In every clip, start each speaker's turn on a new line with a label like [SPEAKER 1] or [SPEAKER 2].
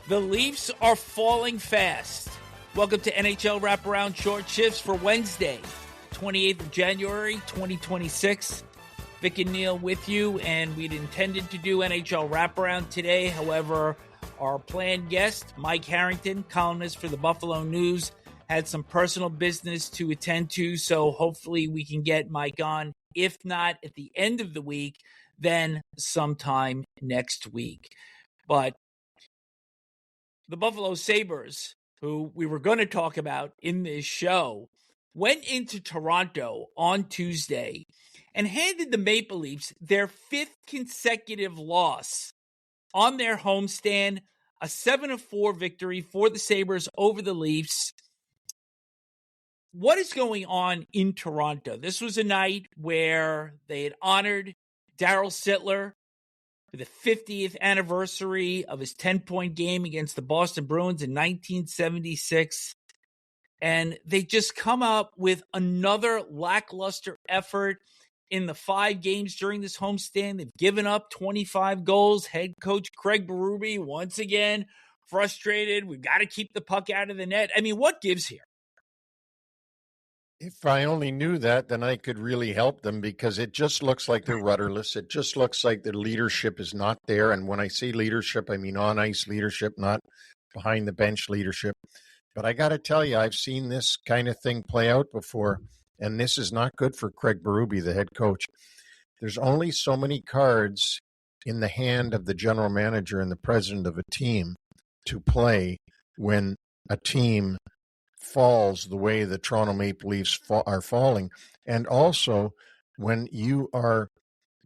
[SPEAKER 1] The Leafs are falling fast. Welcome to NHL Wraparound Short Shifts for Wednesday, 28th of January, 2026. Vic and Neil with you, and we'd intended to do NHL Wraparound today. However, our planned guest, Mike Harrington, columnist for the Buffalo News, had some personal business to attend to, so hopefully we can get Mike on. If not at the end of the week, then sometime next week. But the Buffalo Sabres, who we were going to talk about in this show, went into Toronto on Tuesday and handed the Maple Leafs their fifth consecutive loss on their homestand, a 7-4 victory for the Sabres over the Leafs. What is going on in Toronto? This was a night where they had honored Darryl Sittler for the 50th anniversary of his 10-point game against the Boston Bruins in 1976. And they just come up with another lackluster effort in the 5 games during this homestand. They've given up 25 goals. Head coach Craig Berube, once again, frustrated. We've got to keep the puck out of the net. I mean, what gives here?
[SPEAKER 2] If I only knew that, then I could really help them, because it just looks like they're rudderless. It just looks like their leadership is not there. And when I say leadership, I mean on-ice leadership, not behind-the-bench leadership. But I got to tell you, I've seen this kind of thing play out before, and this is not good for Craig Berube, the head coach. There's only so many cards in the hand of the general manager and the president of a team to play when a team falls the way the Toronto Maple Leafs are falling. And also when you are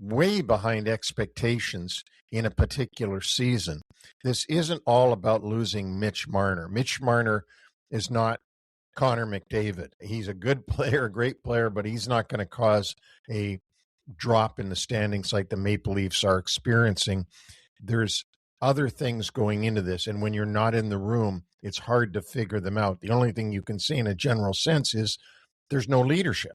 [SPEAKER 2] way behind expectations in a particular season. This isn't all about losing Mitch Marner. Mitch Marner is not Connor McDavid. He's a good player, a great player, but he's not going to cause a drop in the standings like the Maple Leafs are experiencing. There's other things going into this, and when you're not in the room, it's hard to figure them out. The only thing you can say in a general sense is there's no leadership.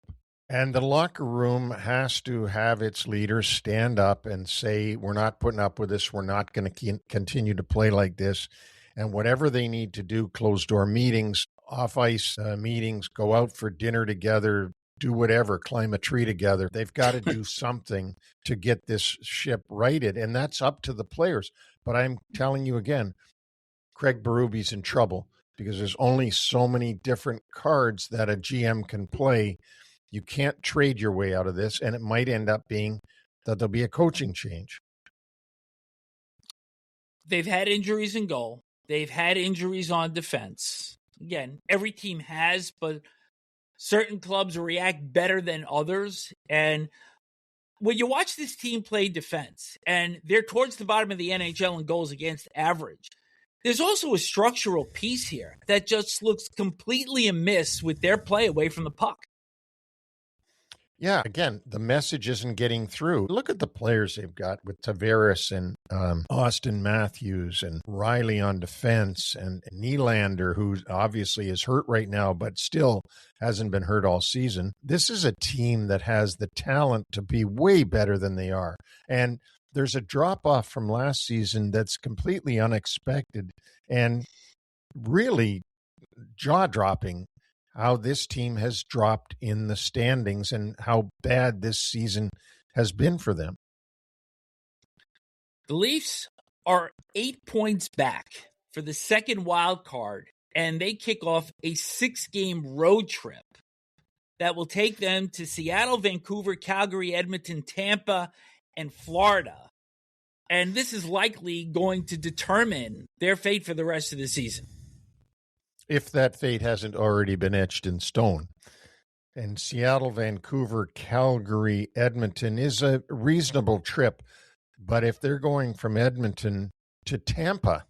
[SPEAKER 2] And the locker room has to have its leaders stand up and say, we're not putting up with this. We're not going to continue to play like this. And whatever they need to do, closed-door meetings, off-ice meetings, go out for dinner together, do whatever, climb a tree together. They've got to do something to get this ship righted, and that's up to the players. But I'm telling you again, Craig Berube's in trouble because there's only so many different cards that a GM can play. You can't trade your way out of this, and it might end up being that there'll be a coaching change.
[SPEAKER 1] They've had injuries in goal. They've had injuries on defense. Again, every team has, but certain clubs react better than others. And when you watch this team play defense, and they're towards the bottom of the NHL in goals against average, there's also a structural piece here that just looks completely amiss with their play away from the puck.
[SPEAKER 2] Yeah, again, the message isn't getting through. Look at the players they've got with Tavares and Auston Matthews and Riley on defense and Nylander, who obviously is hurt right now, but still hasn't been hurt all season. This is a team that has the talent to be way better than they are. And there's a drop-off from last season that's completely unexpected and really jaw-dropping, how this team has dropped in the standings and how bad this season has been for them.
[SPEAKER 1] The Leafs are 8 points back for the second wild card, and they kick off a 6-game road trip that will take them to Seattle, Vancouver, Calgary, Edmonton, Tampa, and Florida. And this is likely going to determine their fate for the rest of the season,
[SPEAKER 2] if that fate hasn't already been etched in stone. And Seattle, Vancouver, Calgary, Edmonton is a reasonable trip. But if they're going from Edmonton to Tampa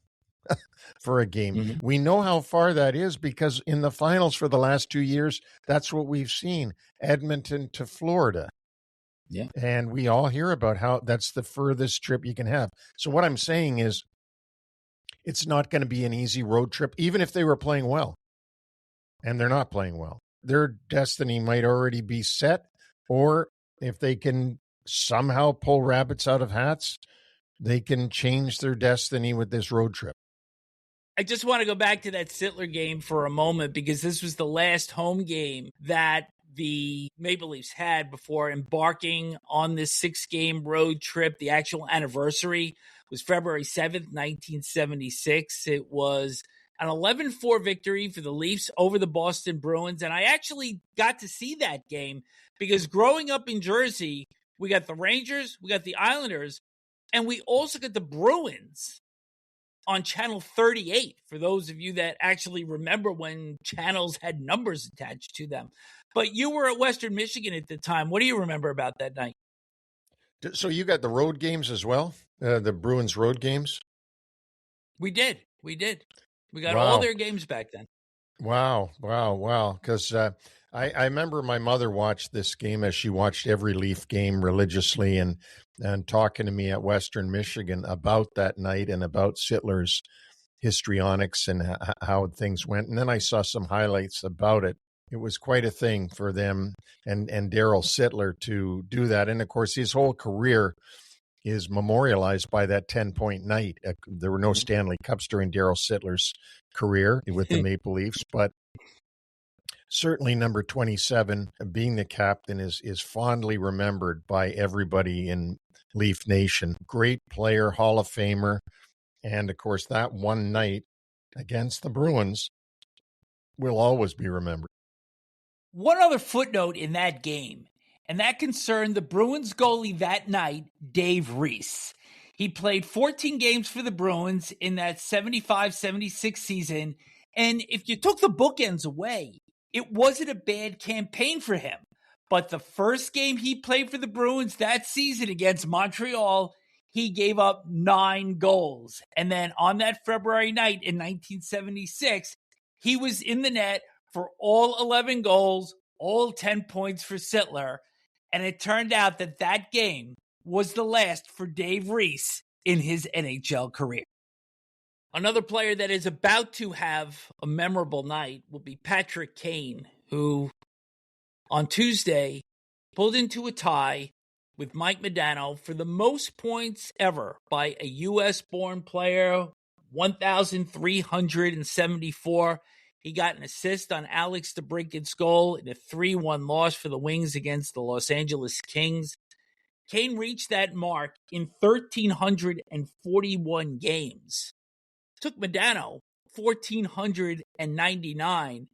[SPEAKER 2] for a game, we know how far that is, because in the finals for the last 2 years, that's what we've seen, Edmonton to Florida.
[SPEAKER 1] Yeah.
[SPEAKER 2] And we all hear about how that's the furthest trip you can have. So what I'm saying is, it's not going to be an easy road trip, even if they were playing well. And they're not playing well. Their destiny might already be set, or if they can somehow pull rabbits out of hats, they can change their destiny with this road trip.
[SPEAKER 1] I just want to go back to that Sittler game for a moment because this was the last home game that the Maple Leafs had before embarking on this 6-game road trip. The actual anniversary was February 7th, 1976. It was an 11-4 victory for the Leafs over the Boston Bruins. And I actually got to see that game because growing up in Jersey, we got the Rangers, we got the Islanders, and we also got the Bruins on Channel 38, for those of you that actually remember when channels had numbers attached to them. But you were at Western Michigan at the time. What do you remember about that night?
[SPEAKER 2] So you got the road games as well? The Bruins road games?
[SPEAKER 1] We did. We got
[SPEAKER 2] Wow.
[SPEAKER 1] all their games back then.
[SPEAKER 2] Wow. Because I remember my mother watched this game as she watched every Leaf game religiously and talking to me at Western Michigan about that night and about Sittler's histrionics and how things went. And then I saw some highlights about it. It was quite a thing for them and Darryl Sittler to do that. And, of course, his whole career is memorialized by that 10-point night. There were no Stanley Cups during Darryl Sittler's career with the Maple Leafs, but certainly number 27, being the captain, is fondly remembered by everybody in Leaf Nation. Great player, Hall of Famer, and, of course, that one night against the Bruins will always be remembered.
[SPEAKER 1] One other footnote in that game, and that concerned the Bruins goalie that night, Dave Reese. He played 14 games for the Bruins in that 75-76 season, and if you took the bookends away, it wasn't a bad campaign for him. But the first game he played for the Bruins that season against Montreal, he gave up 9 goals. And then on that February night in 1976, he was in the net for all 11 goals, all 10 points for Sittler. And it turned out that that game was the last for Dave Reese in his NHL career. Another player that is about to have a memorable night will be Patrick Kane, who on Tuesday pulled into a tie with Mike Modano for the most points ever by a U.S.-born player, 1,374. He got an assist on Alex DeBrincat's goal in a 3-1 loss for the Wings against the Los Angeles Kings. Kane reached that mark in 1,341 games. Took Modano 1,499,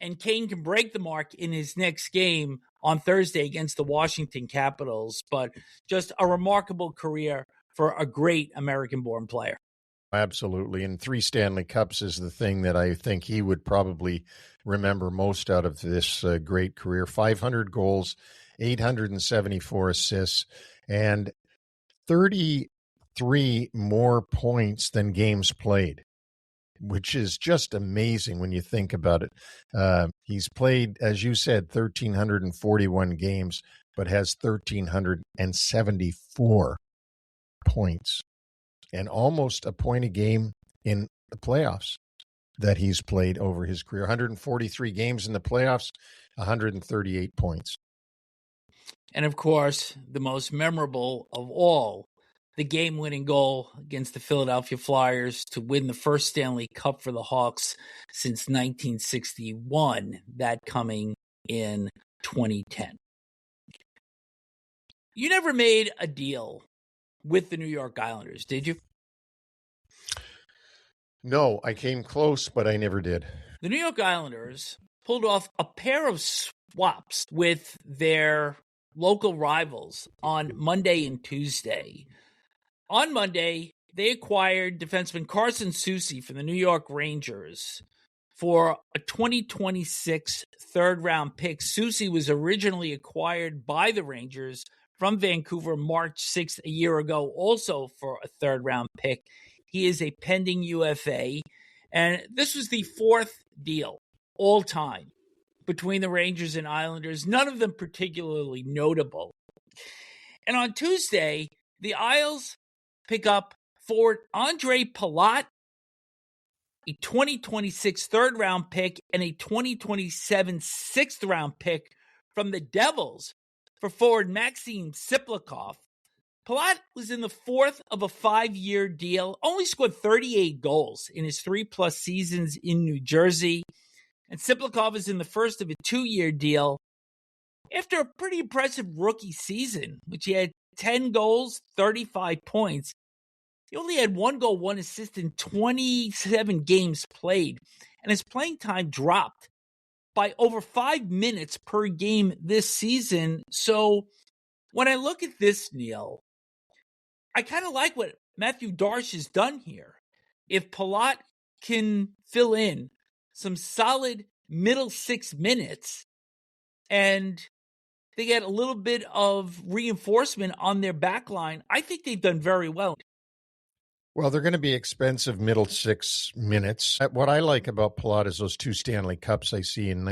[SPEAKER 1] and Kane can break the mark in his next game on Thursday against the Washington Capitals. But just a remarkable career for a great American-born player.
[SPEAKER 2] Absolutely. And 3 Stanley Cups is the thing that I think he would probably remember most out of this great career. 500 goals, 874 assists, and 33 more points than games played, which is just amazing when you think about it. He's played, as you said, 1,341 games, but has 1,374 points. And almost a point a game in the playoffs that he's played over his career. 143 games in the playoffs, 138 points.
[SPEAKER 1] And, of course, the most memorable of all, the game-winning goal against the Philadelphia Flyers to win the first Stanley Cup for the Hawks since 1961, that coming in 2010. You never made a deal with the New York Islanders, did you?
[SPEAKER 2] No, I came close, but I never did.
[SPEAKER 1] The New York Islanders pulled off a pair of swaps with their local rivals on Monday and Tuesday. On Monday, they acquired defenseman Carson Soucy from the New York Rangers for a 2026 third-round pick. Soucy was originally acquired by the Rangers from Vancouver March 6th a year ago, also for a third-round pick. He is a pending UFA, and this was the 4th deal all time between the Rangers and Islanders, none of them particularly notable. And on Tuesday, the Isles pick up forward Andre Palat, a 2026 third-round pick, and a 2027 sixth-round pick from the Devils for forward Maxim Siplikov. Palat was in the fourth of a 5-year deal, only scored 38 goals in his 3+ seasons in New Jersey. And Siplikov is in the first of a 2-year deal after a pretty impressive rookie season, which he had 10 goals, 35 points. He only had 1 goal, 1 assist in 27 games played, and his playing time dropped by over 5 minutes per game this season. So when I look at this, Neil, I kind of like what Matthew Darche has done here. If Palat can fill in some solid middle 6 minutes and they get a little bit of reinforcement on their back line, I think they've done very well.
[SPEAKER 2] Well, they're going to be expensive middle 6 minutes. What I like about Palat is those 2 Stanley Cups I see in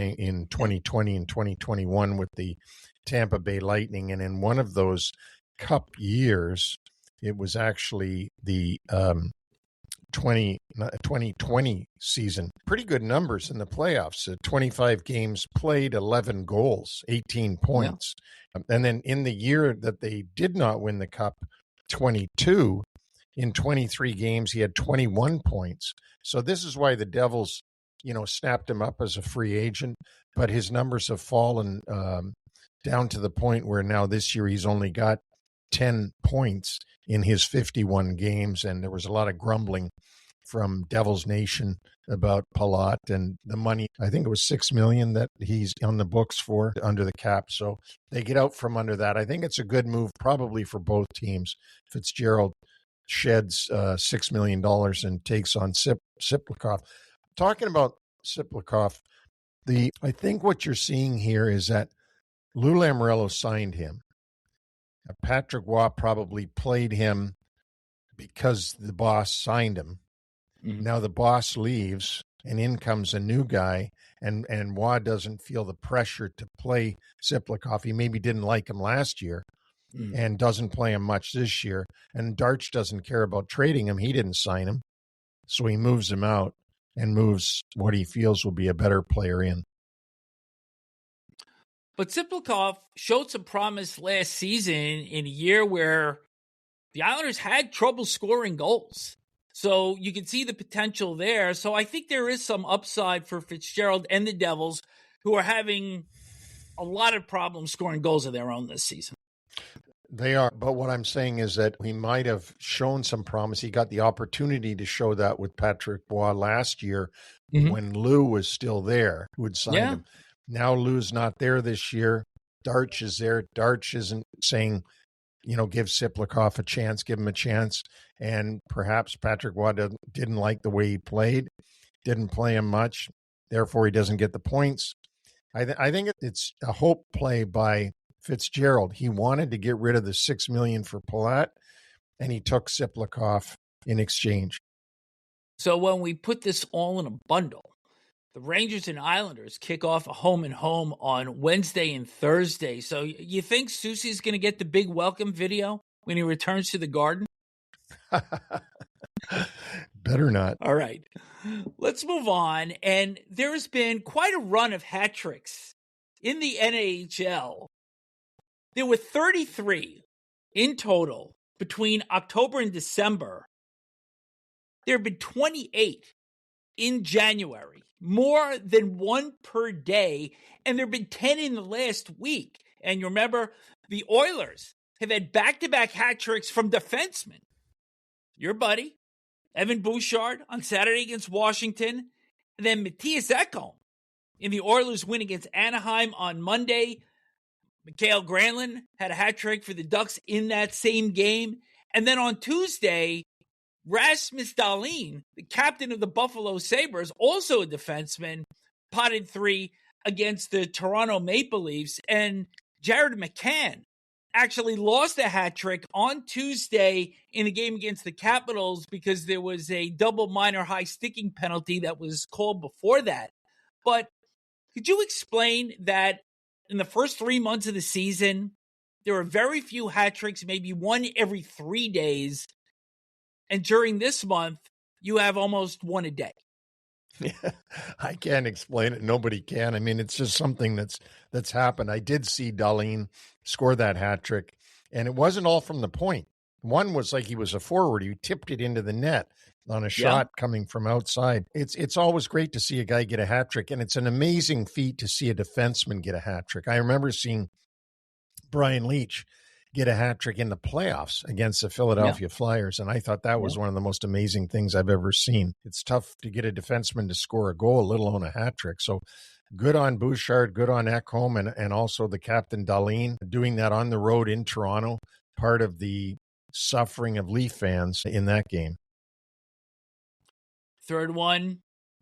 [SPEAKER 2] 2020 and 2021 with the Tampa Bay Lightning. And in one of those cup years, it was actually the 2020 season. Pretty good numbers in the playoffs. 25 games played, 11 goals, 18 points. Yeah. And then in the year that they did not win the cup, 22, in 23 games, he had 21 points. So this is why the Devils, snapped him up as a free agent, but his numbers have fallen down to the point where now this year he's only got 10 points in his 51 games. And there was a lot of grumbling from Devils Nation about Palat and the money. I think it was $6 million that he's on the books for under the cap. So they get out from under that. I think it's a good move probably for both teams. Fitzgerald sheds $6 million and takes on Siplikov. Talking about Siplikov, I think what you're seeing here is that Lou Lamoriello signed him. Patrick Waugh probably played him because the boss signed him. Mm-hmm. Now the boss leaves and in comes a new guy, and Waugh doesn't feel the pressure to play Siplikov. He maybe didn't like him last year. And doesn't play him much this year. And Darche doesn't care about trading him. He didn't sign him. So he moves him out and moves what he feels will be a better player in.
[SPEAKER 1] But Siplikov showed some promise last season in a year where the Islanders had trouble scoring goals. So you can see the potential there. So I think there is some upside for Fitzgerald and the Devils, who are having a lot of problems scoring goals of their own this season.
[SPEAKER 2] They are, but what I'm saying is that he might have shown some promise. He got the opportunity to show that with Patrick Waugh last year when Lou was still there, who had signed him. Now Lou's not there this year. Darche is there. Darche isn't saying, give Siplikov a chance, give him a chance. And perhaps Patrick Waugh didn't like the way he played, didn't play him much. Therefore, he doesn't get the points. I think it's a hope play by Fitzgerald. He wanted to get rid of the $6 million for Palat, and he took Siplikov in exchange.
[SPEAKER 1] So when we put this all in a bundle, the Rangers and Islanders kick off a home and home on Wednesday and Thursday. So you think Susie's going to get the big welcome video when he returns to the Garden?
[SPEAKER 2] Better not.
[SPEAKER 1] All right, let's move on. And there has been quite a run of hat tricks in the NHL. There were 33 in total between October and December. There have been 28 in January, more than 1 per day, and there have been 10 in the last week. And you remember, the Oilers have had back-to-back hat tricks from defensemen. Your buddy, Evan Bouchard, on Saturday against Washington, and then Matthias Ekholm in the Oilers' win against Anaheim on Monday. Mikael Granlund had a hat trick for the Ducks in that same game. And then on Tuesday, Rasmus Dahlin, the captain of the Buffalo Sabres, also a defenseman, potted 3 against the Toronto Maple Leafs. And Jared McCann actually lost a hat trick on Tuesday in the game against the Capitals because there was a double minor high sticking penalty that was called before that. But could you explain that in the first 3 months of the season, there were very few hat tricks, maybe 1 every 3 days. And during this month, you have almost 1 a day.
[SPEAKER 2] Yeah, I can't explain it. Nobody can. I mean, it's just something that's happened. I did see Dahlin score that hat trick And it wasn't all from the point. One was like he was a forward. He tipped it into the net on a shot coming from outside. It's always great to see a guy get a hat trick, and it's an amazing feat to see a defenseman get a hat trick. I remember seeing Brian Leetch get a hat trick in the playoffs against the Philadelphia Flyers, and I thought that was one of the most amazing things I've ever seen. It's tough to get a defenseman to score a goal, let alone a hat trick. So good on Bouchard, good on Ekholm, and also the captain Dahlin doing that on the road in Toronto, part of the suffering of Leaf fans in that game.
[SPEAKER 1] Third one,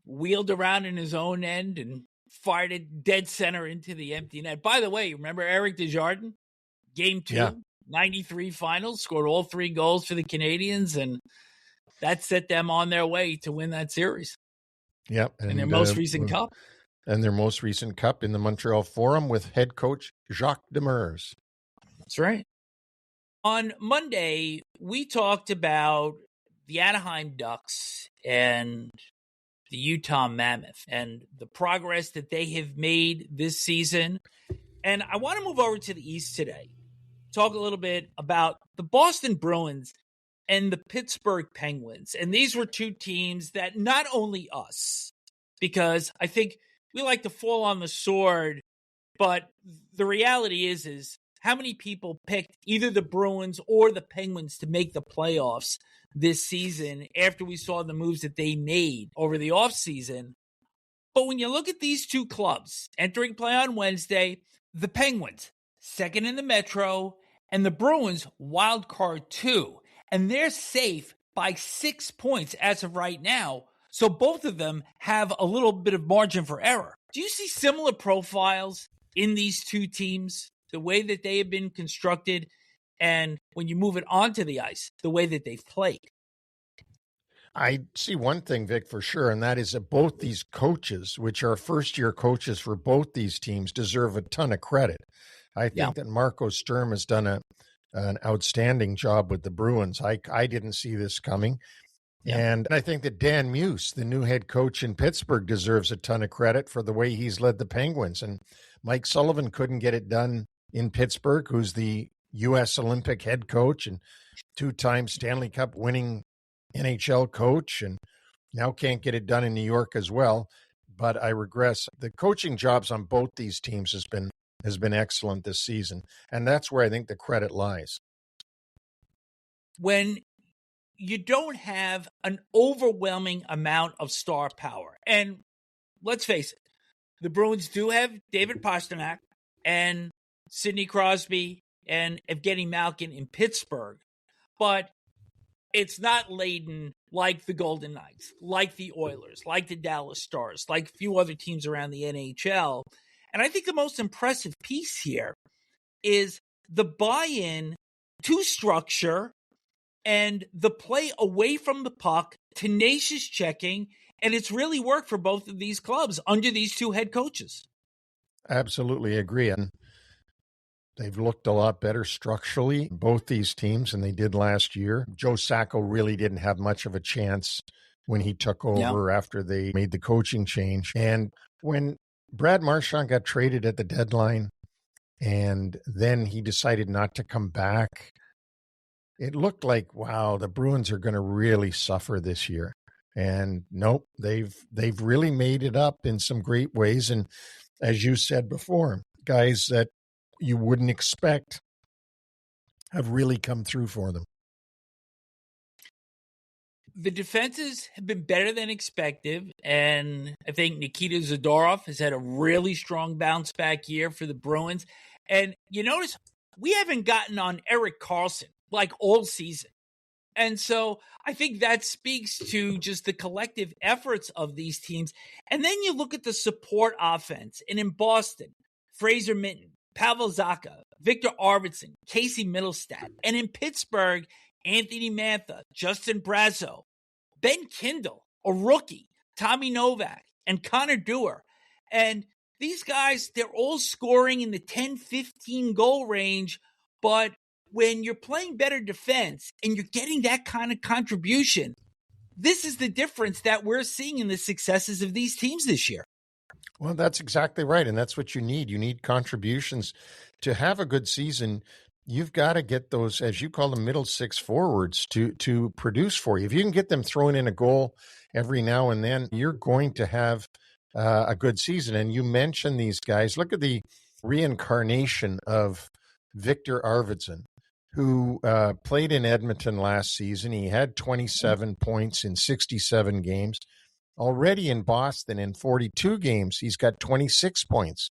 [SPEAKER 1] wheeled around in his own end and fired it dead center into the empty net. By the way, remember Eric Desjardins? Game 2, 93 finals, scored all 3 goals for the Canadiens, and that set them on their way to win that series.
[SPEAKER 2] Yep.
[SPEAKER 1] And their most recent cup.
[SPEAKER 2] And their most recent cup in the Montreal Forum with head coach Jacques Demers.
[SPEAKER 1] That's right. On Monday, we talked about the Anaheim Ducks and the Utah Mammoth and the progress that they have made this season. And I want to move over to the East today, talk a little bit about the Boston Bruins and the Pittsburgh Penguins. And these were 2 teams that not only us, because I think we like to fall on the sword, but the reality is how many people picked either the Bruins or the Penguins to make the playoffs this season after we saw the moves that they made over the offseason. But when you look at these 2 clubs entering play on Wednesday, the Penguins, second in the Metro, and the Bruins, wild card 2. And they're safe by 6 points as of right now. So both of them have a little bit of margin for error. Do you see similar profiles in these 2 teams, the way that they have been constructed, and when you move it onto the ice, the way that they've played?
[SPEAKER 2] I see one thing, Vic, for sure, and that is that both these coaches, which are first-year coaches for both these teams, deserve a ton of credit. I think that Marco Sturm has done an outstanding job with the Bruins. I didn't see this coming. And I think that Dan Muse, the new head coach in Pittsburgh, deserves a ton of credit for the way he's led the Penguins. And Mike Sullivan couldn't get it done in Pittsburgh, who's the U.S. Olympic head coach and 2-time Stanley Cup winning NHL coach, and now can't get it done in New York as well. But I regress. The coaching jobs on both these teams has been excellent this season, and that's where I think the credit lies.
[SPEAKER 1] When you don't have an overwhelming amount of star power, and let's face it, the Bruins do have David Pastrnak and Sidney Crosby and Evgeny Malkin in Pittsburgh, but it's not laden like the Golden Knights, like the Oilers, like the Dallas Stars, like a few other teams around the NHL. And I think the most impressive piece here is the buy-in to structure and the play away from the puck, tenacious checking, and it's really worked for both of these clubs under these 2 head coaches.
[SPEAKER 2] Absolutely agree. And they've looked a lot better structurally, both these teams, than they did last year. Joe Sacco really didn't have much of a chance when he took over after they made the coaching change. And when Brad Marchand got traded at the deadline and then he decided not to come back, it looked like, wow, the Bruins are going to really suffer this year. And nope, they've really made it up in some great ways. And as you said before, guys that you wouldn't expect have really come through for them.
[SPEAKER 1] The defenses have been better than expected, and I think Nikita Zadorov has had a really strong bounce-back year for the Bruins. And you notice we haven't gotten on Erik Karlsson like all season. And so I think that speaks to just the collective efforts of these teams. And then you look at the support offense, and in Boston, Fraser Minton, Pavel Zacha, Victor Arvidsson, Casey Middlestat. And in Pittsburgh, Anthony Mantha, Justin Brazeau, Ben Kindle, a rookie, Tommy Novak, and Connor Dewar. And these guys, they're all scoring in the 10-15 goal range. But when you're playing better defense and you're getting that kind of contribution, this is the difference that we're seeing in the successes of these teams this year.
[SPEAKER 2] Well, that's exactly right. And that's what you need. You need contributions to have a good season. you've got to get those, as you call them, middle six forwards to produce for you. If you can get them throwing in a goal every now and then, you're going to have a good season. And you mentioned these guys. Look at the reincarnation of Victor Arvidsson, who played in Edmonton last season. He had 27 points in 67 games. Already in Boston, in 42 games, he's got 26 points.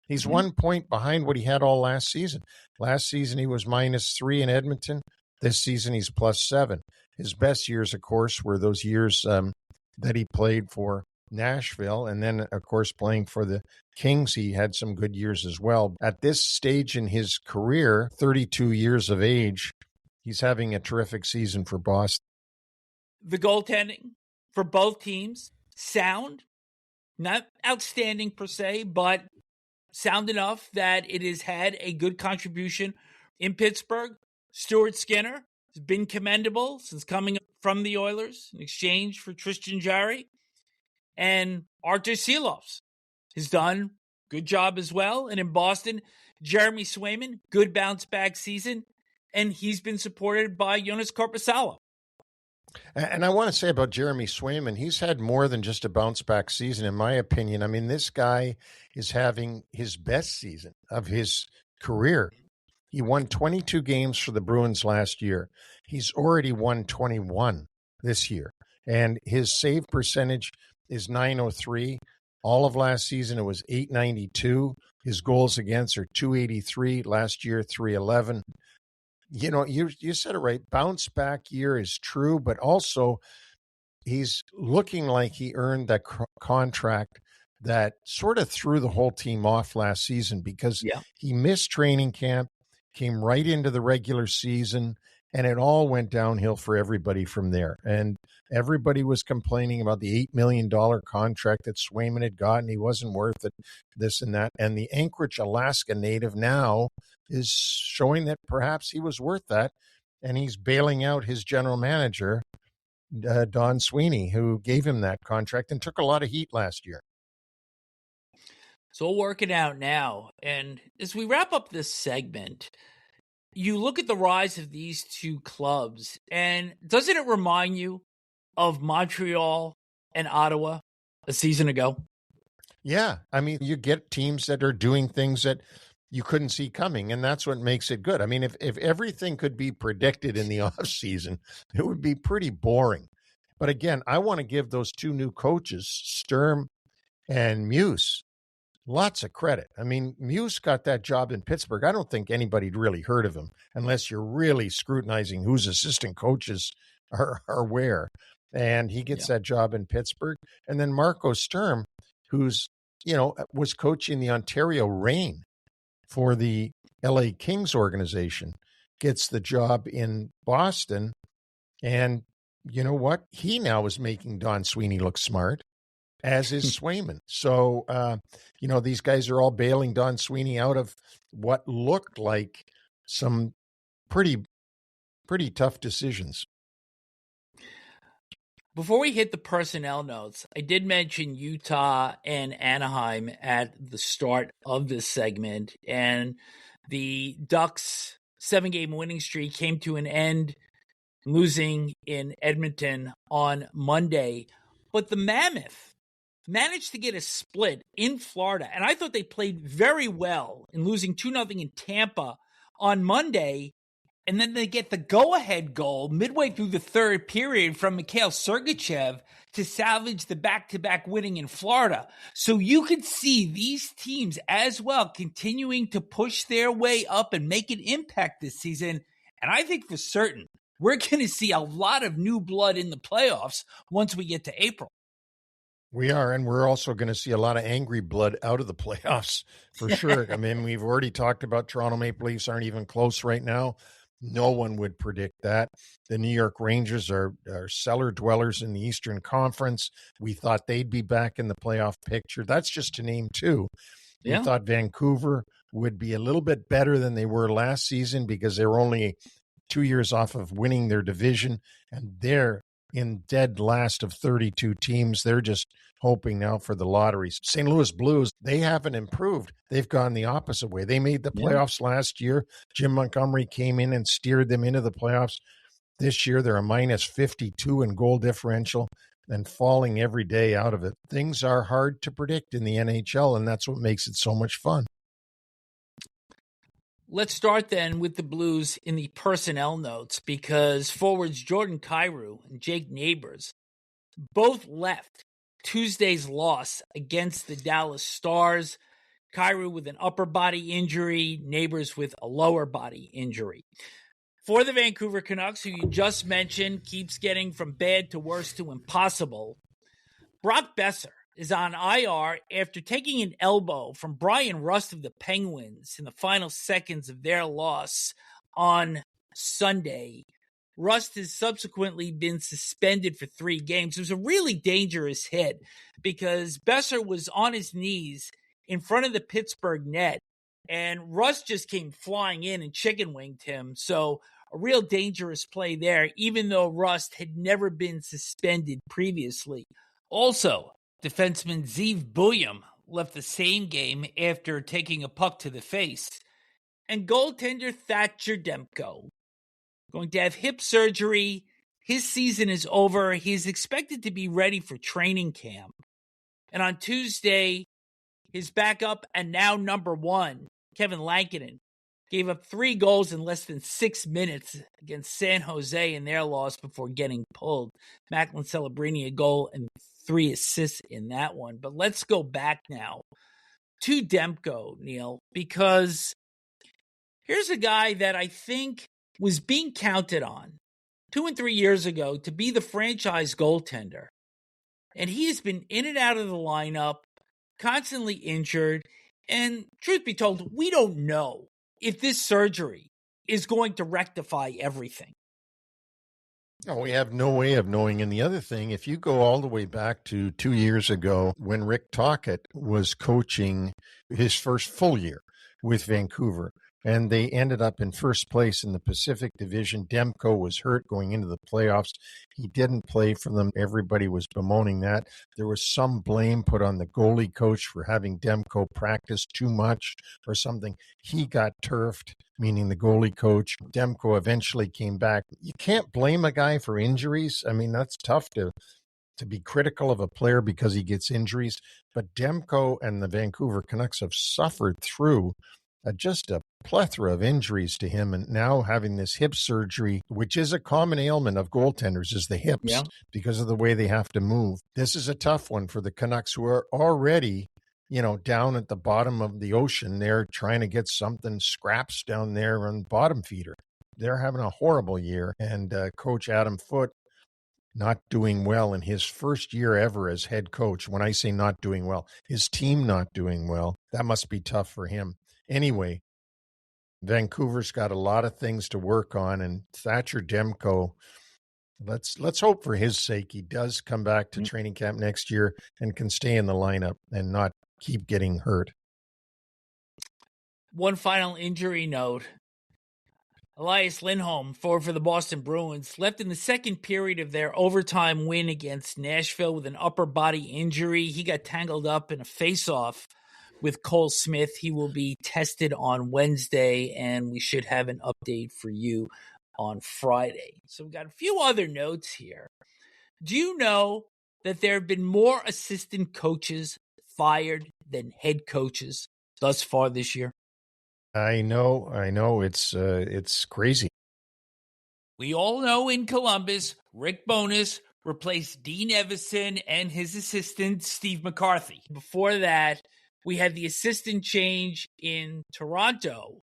[SPEAKER 2] He's 1 point behind what he had all last season. Last season, he was -3 in Edmonton. This season, he's +7. His best years, of course, were those years that he played for Nashville. And then, of course, playing for the Kings, he had some good years as well. At this stage in his career, 32 years of age, he's having a terrific season for Boston.
[SPEAKER 1] The goaltending for both teams, sound, not outstanding per se, but sound enough that it has had a good contribution in Pittsburgh. Stuart Skinner has been commendable since coming from the Oilers in exchange for Tristan Jarry. And Artur Silovs has done a good job as well. And in Boston, Jeremy Swayman, good bounce back season. And he's been supported by Jonas Korpisalo.
[SPEAKER 2] And I want to say about Jeremy Swayman, he's had more than just a bounce-back season, in my opinion. I mean, this guy is having his best season of his career. He won 22 games for the Bruins last year. He's already won 21 this year. And his save percentage is .903. All of last season, it was .892. His goals against are .283. Last year, .311. You know, you said it right. Bounce back year is true, but also he's looking like he earned that contract that sort of threw the whole team off last season because he missed training camp, came right into the regular season, and it all went downhill for everybody from there. And everybody was complaining about the $8 million contract that Swayman had gotten. He wasn't worth it, this and that. And the Anchorage, Alaska native now is showing that perhaps he was worth that. And he's bailing out his general manager, Don Sweeney, who gave him that contract and took a lot of heat last year.
[SPEAKER 1] It's all working out now. And as we wrap up this segment, you look at the rise of these two clubs, and doesn't it remind you of Montreal and Ottawa a season ago?
[SPEAKER 2] Yeah. I mean, you get teams that are doing things that you couldn't see coming, and that's what makes it good. I mean, if everything could be predicted in the offseason, it would be pretty boring. But again, I want to give those two new coaches, Sturm and Muse, lots of credit. I mean, Muse got that job in Pittsburgh. I don't think anybody'd really heard of him unless you're really scrutinizing whose assistant coaches are where. And he gets that job in Pittsburgh. And then Marco Sturm, who's, was coaching the Ontario Reign for the LA Kings organization, gets the job in Boston. And you know what? He now is making Don Sweeney look smart, as is Swayman. So, these guys are all bailing Don Sweeney out of what looked like some pretty tough decisions.
[SPEAKER 1] Before we hit the personnel notes, I did mention Utah and Anaheim at the start of this segment, and the Ducks' 7-game winning streak came to an end, losing in Edmonton on Monday. But the Mammoth managed to get a split in Florida, and I thought they played very well in losing 2-0 in Tampa on Monday. And then they get the go-ahead goal midway through the third period from Mikhail Sergachev to salvage the back-to-back winning in Florida. So you could see these teams as well continuing to push their way up and make an impact this season. And I think for certain, we're going to see a lot of new blood in the playoffs once we get to April.
[SPEAKER 2] We are, and we're also going to see a lot of angry blood out of the playoffs for sure. I mean, we've already talked about Toronto Maple Leafs aren't even close right now. No one would predict that. The New York Rangers are cellar dwellers in the Eastern Conference. We thought they'd be back in the playoff picture. That's just to name two. We thought Vancouver would be a little bit better than they were last season because they were only 2 years off of winning their division, and they're in dead last of 32 teams. They're just hoping now for the lotteries. St. Louis Blues, they haven't improved. They've gone the opposite way. They made the playoffs last year. Jim Montgomery came in and steered them into the playoffs. This year, they're a minus 52 in goal differential and falling every day out of it. Things are hard to predict in the NHL, and that's what makes it so much fun.
[SPEAKER 1] Let's start then with the Blues in the personnel notes, because forwards Jordan Kyrou and Jake Neighbors both left Tuesday's loss against the Dallas Stars. Kyrou with an upper body injury, Neighbors with a lower body injury. For the Vancouver Canucks, who you just mentioned, keeps getting from bad to worse to impossible, Brock Besser is on IR after taking an elbow from Brian Rust of the Penguins in the final seconds of their loss on Sunday. Rust has subsequently been suspended for 3 games. It was a really dangerous hit because Besser was on his knees in front of the Pittsburgh net, and Rust just came flying in and chicken winged him. So a real dangerous play there, even though Rust had never been suspended previously. Also, defenseman Zeev Buium left the same game after taking a puck to the face. And goaltender Thatcher Demko going to have hip surgery. His season is over. He is expected to be ready for training camp. And on Tuesday, his backup and now number 1, Kevin Lankinen, gave up 3 goals in less than 6 minutes against San Jose in their loss before getting pulled. Macklin Celebrini a goal and 3 assists in that one. But let's go back now to Demko, Neil, because here's a guy that I think was being counted on 2 and 3 years ago to be the franchise goaltender. And he has been in and out of the lineup, constantly injured. And truth be told, we don't know if this surgery is going to rectify everything.
[SPEAKER 2] No, we have no way of knowing. And the other thing, if you go all the way back to 2 years ago when Rick Tocchet was coaching his first full year with Vancouver, and they ended up in first place in the Pacific Division. Demko was hurt going into the playoffs. He didn't play for them. Everybody was bemoaning that. There was some blame put on the goalie coach for having Demko practice too much or something. He got turfed, meaning the goalie coach. Demko eventually came back. You can't blame a guy for injuries. I mean, that's tough to be critical of a player because he gets injuries. But Demko and the Vancouver Canucks have suffered through just a plethora of injuries to him, and now having this hip surgery, which is a common ailment of goaltenders, is the hips because of the way they have to move. This is a tough one for the Canucks, who are already, down at the bottom of the ocean. They're trying to get something, scraps down there on bottom feeder. They're having a horrible year, and Coach Adam Foote not doing well in his first year ever as head coach. When I say not doing well, his team not doing well, that must be tough for him. Anyway, Vancouver's got a lot of things to work on, and Thatcher Demko, let's hope for his sake he does come back to training camp next year and can stay in the lineup and not keep getting hurt.
[SPEAKER 1] One final injury note. Elias Lindholm, forward for the Boston Bruins, left in the second period of their overtime win against Nashville with an upper body injury. He got tangled up in a face-off with Cole Smith. He will be tested on Wednesday, and we should have an update for you on Friday. So we've got a few other notes here. Do you know that there have been more assistant coaches fired than head coaches thus far this year?
[SPEAKER 2] I know. It's crazy.
[SPEAKER 1] We all know in Columbus, Rick Bowness replaced Dean Evison and his assistant, Steve McCarthy. Before that, we had the assistant change in Toronto,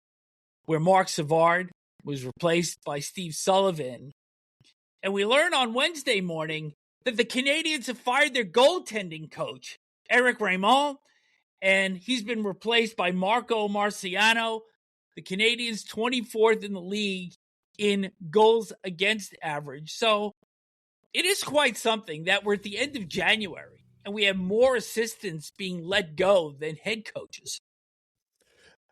[SPEAKER 1] where Mark Savard was replaced by Steve Sullivan. And we learned on Wednesday morning that the Canadiens have fired their goaltending coach, Eric Raymond, and he's been replaced by Marco Marciano. The Canadiens 24th in the league in goals against average. So it is quite something that we're at the end of January and we have more assistants being let go than head coaches.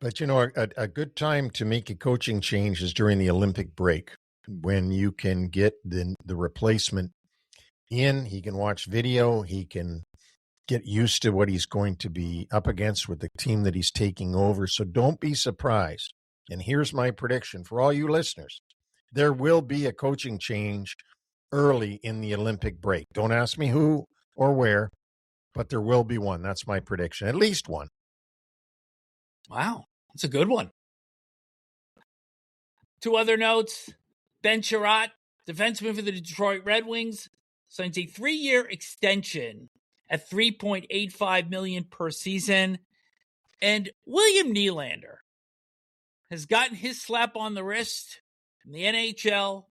[SPEAKER 2] But, a good time to make a coaching change is during the Olympic break, when you can get the replacement in. He can watch video. He can get used to what he's going to be up against with the team that he's taking over. So don't be surprised. And here's my prediction for all you listeners. There will be a coaching change early in the Olympic break. Don't ask me who or where, but there will be one. That's my prediction. At least one.
[SPEAKER 1] Wow, that's a good one. Two other notes. Ben Chiarot, defenseman for the Detroit Red Wings, signs a 3-year extension at $3.85 million per season. And William Nylander has gotten his slap on the wrist from the NHL,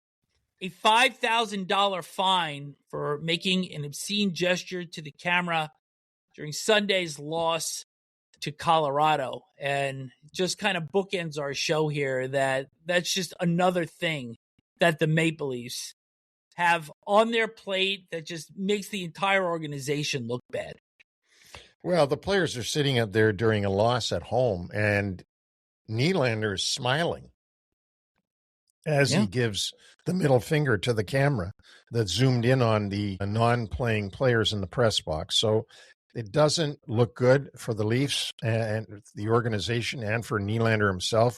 [SPEAKER 1] a $5,000 fine for making an obscene gesture to the camera during Sunday's loss to Colorado. And just kind of bookends our show here that's just another thing that the Maple Leafs have on their plate that just makes the entire organization look bad.
[SPEAKER 2] Well, the players are sitting up there during a loss at home, and Nylander is smiling as he gives the middle finger to the camera that zoomed in on the non-playing players in the press box. So it doesn't look good for the Leafs and the organization and for Nylander himself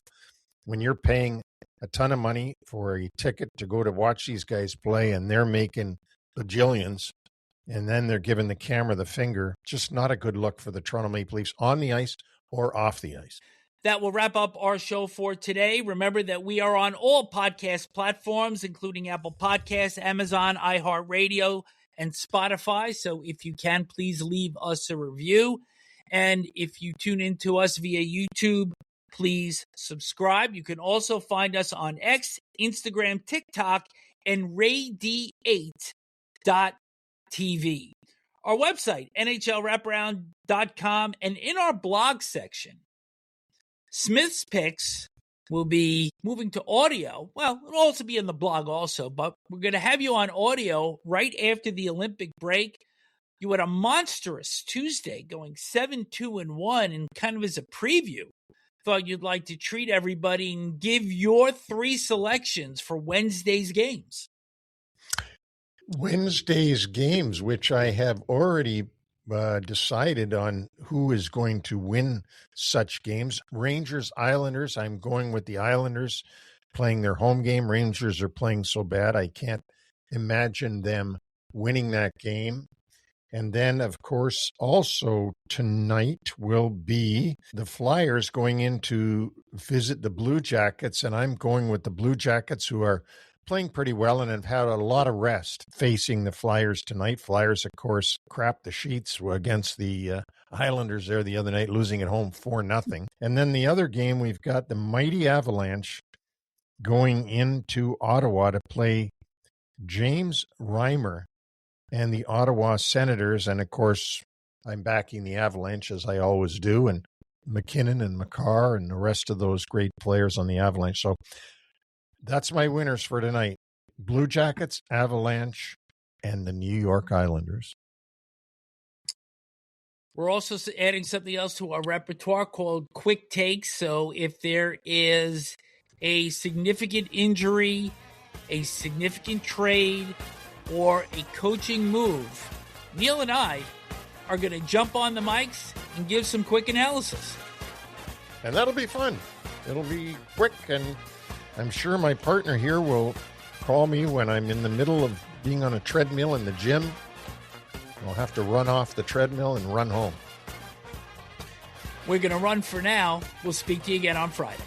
[SPEAKER 2] when you're paying a ton of money for a ticket to go to watch these guys play and they're making bajillions and then they're giving the camera the finger. Just not a good look for the Toronto Maple Leafs on the ice or off the ice.
[SPEAKER 1] That will wrap up our show for today. Remember that we are on all podcast platforms, including Apple Podcasts, Amazon, iHeartRadio, and Spotify. So if you can, please leave us a review. And if you tune into us via YouTube, please subscribe. You can also find us on X, Instagram, TikTok, and Radi8.tv. Our website, NHLWraparound.com, and in our blog section, sPix will be moving to audio. Well, it'll also be in the blog also, but we're going to have you on audio right after the Olympic break. You had a monstrous Tuesday going 7-2-1, and kind of as a preview, thought you'd like to treat everybody and give your 3 selections for Wednesday's games.
[SPEAKER 2] Wednesday's games, which I have already decided on who is going to win such games. Rangers, Islanders. I'm going with the Islanders playing their home game. Rangers are playing so bad, I can't imagine them winning that game. And then, of course, also tonight will be the Flyers going in to visit the Blue Jackets. And I'm going with the Blue Jackets, who are playing pretty well and have had a lot of rest facing the Flyers tonight. Flyers, of course, crapped the sheets against the Islanders there the other night, losing at home 4-0. And then the other game, we've got the mighty Avalanche going into Ottawa to play James Reimer and the Ottawa Senators. And, of course, I'm backing the Avalanche, as I always do, and McKinnon and Makar and the rest of those great players on the Avalanche. So that's my winners for tonight. Blue Jackets, Avalanche, and the New York Islanders.
[SPEAKER 1] We're also adding something else to our repertoire called Quick Takes. So if there is a significant injury, a significant trade, or a coaching move, Neil and I are going to jump on the mics and give some quick analysis.
[SPEAKER 2] And that'll be fun. It'll be quick, and I'm sure my partner here will call me when I'm in the middle of being on a treadmill in the gym. I'll have to run off the treadmill and run home.
[SPEAKER 1] We're going to run for now. We'll speak to you again on Friday.